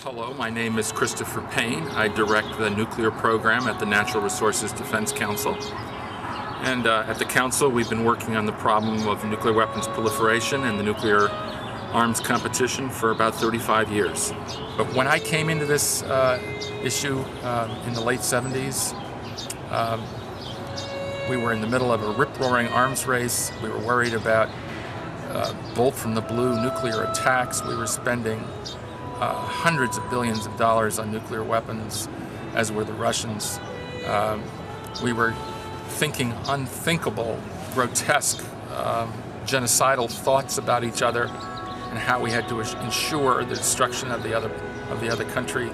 Hello, my name is Christopher Paine. I direct the nuclear program at the Natural Resources Defense Council. And at the Council, we've been working on the problem of nuclear weapons proliferation and the nuclear arms competition for about 35 years. But when I came into this issue in the late 70s, we were in the middle of a rip-roaring arms race. We were worried about bolt from the blue nuclear attacks. We were spending hundreds of billions of dollars on nuclear weapons, as were the Russians. We were thinking unthinkable, grotesque, genocidal thoughts about each other and how we had to ensure the destruction of the other country.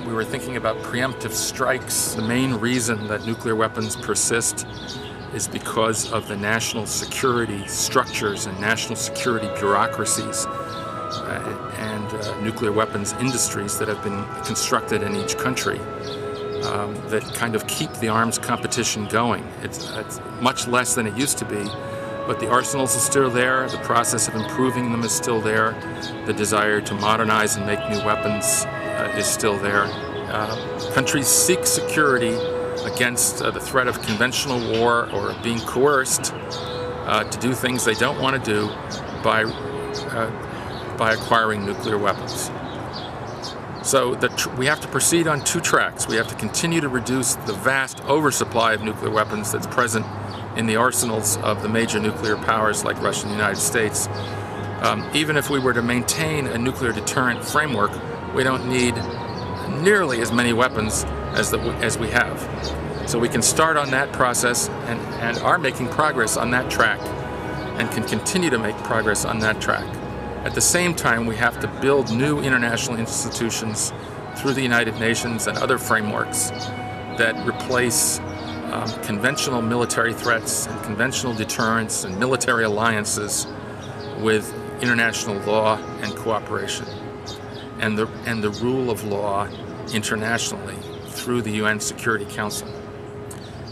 We were thinking about preemptive strikes. The main reason that nuclear weapons persist is because of the national security structures and national security bureaucracies and nuclear weapons industries that have been constructed in each country that kind of keep the arms competition going. It's much less than it used to be, but the arsenals are still there, the process of improving them is still there, the desire to modernize and make new weapons is still there. Countries seek security against the threat of conventional war or being coerced to do things they don't want to do by acquiring nuclear weapons. So we have to proceed on two tracks. We have to continue to reduce the vast oversupply of nuclear weapons that's present in the arsenals of the major nuclear powers like Russia and the United States. Even if we were to maintain a nuclear deterrent framework, we don't need nearly as many weapons as we have. So we can start on that process and are making progress on that track and can continue to make progress on that track. At the same time, we have to build new international institutions through the United Nations and other frameworks that replace conventional military threats and conventional deterrence and military alliances with international law and cooperation and the rule of law internationally through the UN Security Council.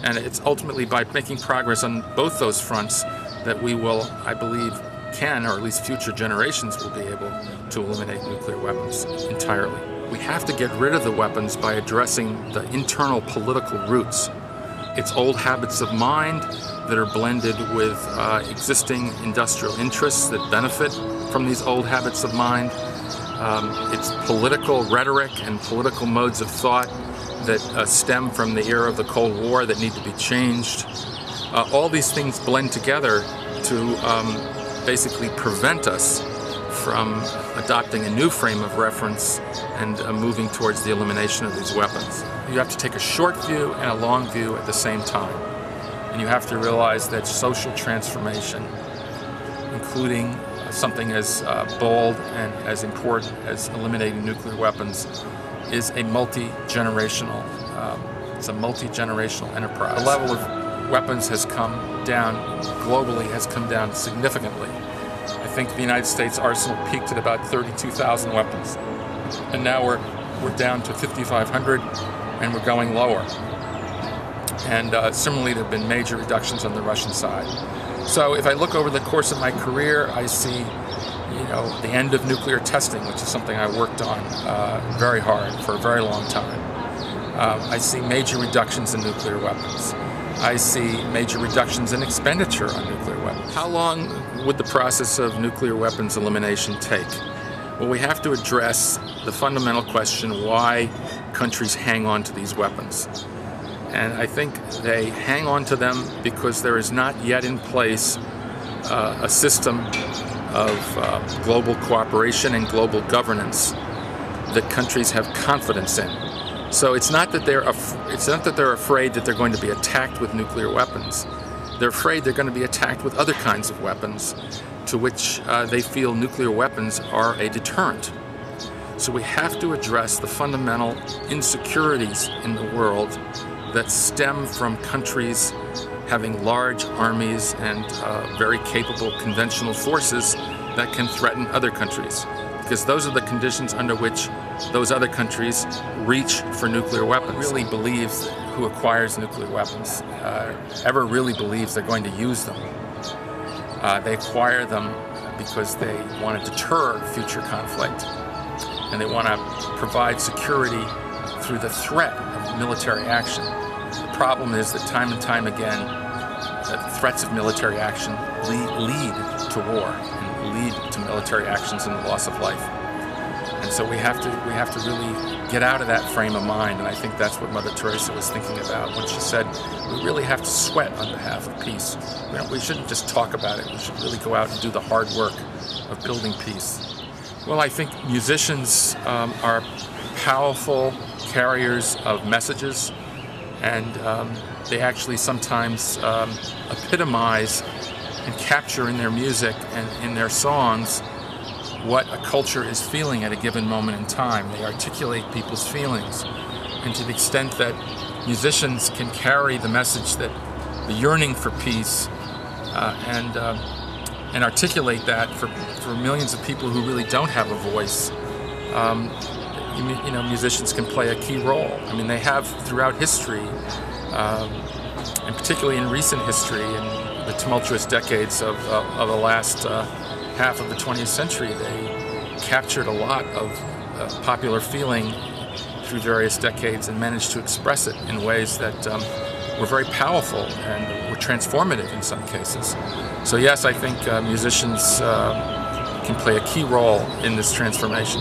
And it's ultimately by making progress on both those fronts that we will, I believe, can, or at least future generations will be able to eliminate nuclear weapons entirely. We have to get rid of the weapons by addressing the internal political roots. It's old habits of mind that are blended with existing industrial interests that benefit from these old habits of mind. It's political rhetoric and political modes of thought that stem from the era of the Cold War that need to be changed. All these things blend together to basically prevent us from adopting a new frame of reference and moving towards the elimination of these weapons. You have to take a short view and a long view at the same time. And you have to realize that social transformation, including something as bold and as important as eliminating nuclear weapons, is a multi-generational enterprise. The level of weapons has come down globally, has come down significantly. I think the United States arsenal peaked at about 32,000 weapons, and now we're down to 5,500, and we're going lower. And similarly, there have been major reductions on the Russian side. So if I look over the course of my career, I see, the end of nuclear testing, which is something I worked on very hard for a very long time. I see major reductions in nuclear weapons. I see major reductions in expenditure on nuclear weapons. How long would the process of nuclear weapons elimination take? Well, we have to address the fundamental question why countries hang on to these weapons. And I think they hang on to them because there is not yet in place a system of global cooperation and global governance that countries have confidence in. So it's not that they're afraid that they're going to be attacked with nuclear weapons. They're afraid they're going to be attacked with other kinds of weapons to which they feel nuclear weapons are a deterrent. So we have to address the fundamental insecurities in the world that stem from countries having large armies and very capable conventional forces that can threaten other countries. Because those are the conditions under which those other countries reach for nuclear weapons. Who acquires nuclear weapons ever really believes they're going to use them. They acquire them because they want to deter future conflict. and they want to provide security through the threat of military action. The problem is that time and time again, threats of military action lead to war and lead to military actions and the loss of life. And so we have to really get out of that frame of mind, and I think that's what Mother Teresa was thinking about when she said we really have to sweat on behalf of peace. We shouldn't just talk about it. We should really go out and do the hard work of building peace. Well, I think musicians are powerful carriers of messages, and they actually sometimes epitomize and capture in their music and in their songs what a culture is feeling at a given moment in time. They articulate people's feelings, and to the extent that musicians can carry the message, that the yearning for peace, and articulate that for millions of people who really don't have a voice, musicians can play a key role. I mean, they have throughout history, and particularly in recent history, in the tumultuous decades of the last half of the 20th century, they captured a lot of popular feeling through various decades and managed to express it in ways that were very powerful and were transformative in some cases. So yes, I think musicians can play a key role in this transformation.